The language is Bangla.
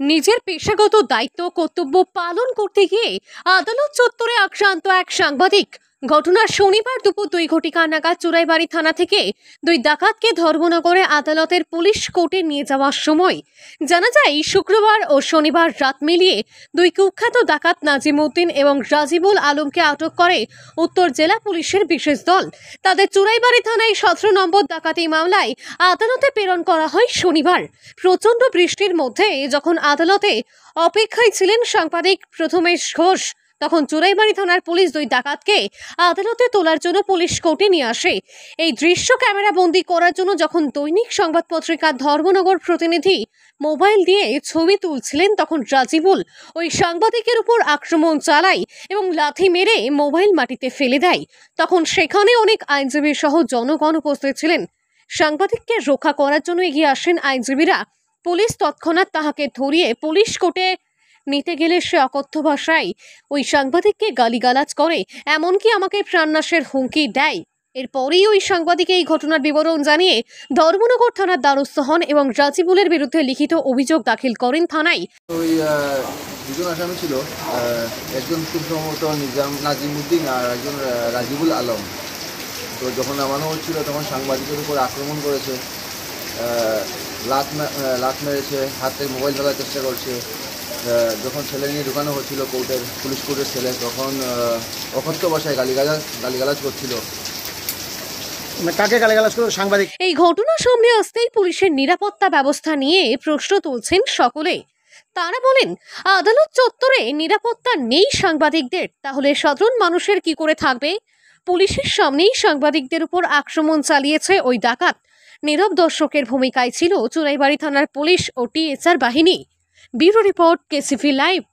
নিজের পেশাগত দায়িত্ব কর্তব্য পালন করতে গিয়ে আদালত চত্বরে আক্রান্ত এক সাংবাদিক। ঘটনা শনিবার দুপুর 2 নাগাদ চুরাইবাড়ি থানা থেকে দুই ডাকাতকে ধর্মনগরে আদালতের পুলিশ কোর্টে নিয়ে যাওয়ার সময় জানা যায় শুক্রবার ও শনিবার রাত মিলিয়ে দুই কুখ্যাত ডাকাত নাজিমউদ্দিন এবং রাজিবুল আলমকে আটক করে উত্তর জেলা পুলিশের বিশেষ দল। তাদের চুরাইবাড়ি থানায় 17 নম্বর ডাকাতি মামলায় আদালতে প্রেরণ করা হয় শনিবার। প্রচণ্ড বৃষ্টির মধ্যে যখন আদালতে অপেক্ষায় ছিলেন সাংবাদিক প্রথমেশ ঘোষ, তখন চুরাইবাড়ি থানার পুলিশ দুই ডাকাতকে আদালতে তোলার জন্য পুলিশ কোর্টে নিয়ে আসে। এই দৃশ্য ক্যামেরা বন্দী করার জন্য যখন দৈনিক সংবাদ পত্রিকা ধর্মনগর প্রতিনিধি মোবাইল দিয়ে ছবি তুলছিলেন, তখন রাজিবুল ওই সাংবাদিকের উপর আক্রমণ চালায় এবং লাথি মেরে মোবাইল মাটিতে ফেলে দেয়। তখন সেখানে অনেক আইনজীবী সহ জনগণ উপস্থিত ছিলেন। সাংবাদিককে রক্ষা করার জন্য এগিয়ে আসেন আইনজীবীরা। পুলিশ তৎক্ষণাৎ তাহাকে ধরিয়ে পুলিশ কোর্টে নিতে গেলে সে অকথ্য ভাষায় ওই সাংবাদিককে গালিগালাজ করে, এমনকি আমাকে প্রাণনাশের হুমকি দেয়। এরপরেই ওই সাংবাদিক এই ঘটনার বিবরণ জানিয়ে ধর্মনগর থানার দ্বারস্থ হন এবং রাজিবুলের বিরুদ্ধে লিখিত অভিযোগ দাখিল করেন থানায়। ওই দুজন আসামি ছিল, একজন খুব সম্ভবত নাজিমউদ্দিন আর একজন রাজিবুল আলম। তো যখন নামানো হচ্ছিল তখন সাংবাদিকের উপর আক্রমণ করেছে, লাত মেরেছে, হাতে মোবাইল ফেলার চেষ্টা করছে। যখন ছেলে নিয়ে ঢুকানো হচ্ছিল পুলিশ কোর্টের ছেলে, তখন অকথ্য ভাষায় গালিগালাজ করছিল। কাকে গালিগালাজ করে সাংবাদিক? এই ঘটনা সামনে আসতেই পুলিশের নিরাপত্তা ব্যবস্থা নিয়ে প্রশ্ন তুলছেন সকলে। তারা বলেন, আদালত চত্বরে নিরাপত্তা নেই সাংবাদিকদের, তাহলে সাধারণ মানুষের কি করে থাকবে? পুলিশের সামনেই সাংবাদিকদের উপর আক্রমণ চালিয়েছে ওই ডাকাত। নীরব দর্শকের ভূমিকায় ছিল চুরাইবাড়ি থানার পুলিশ ও টিএসআর বাহিনী। Bureau report, KCV live.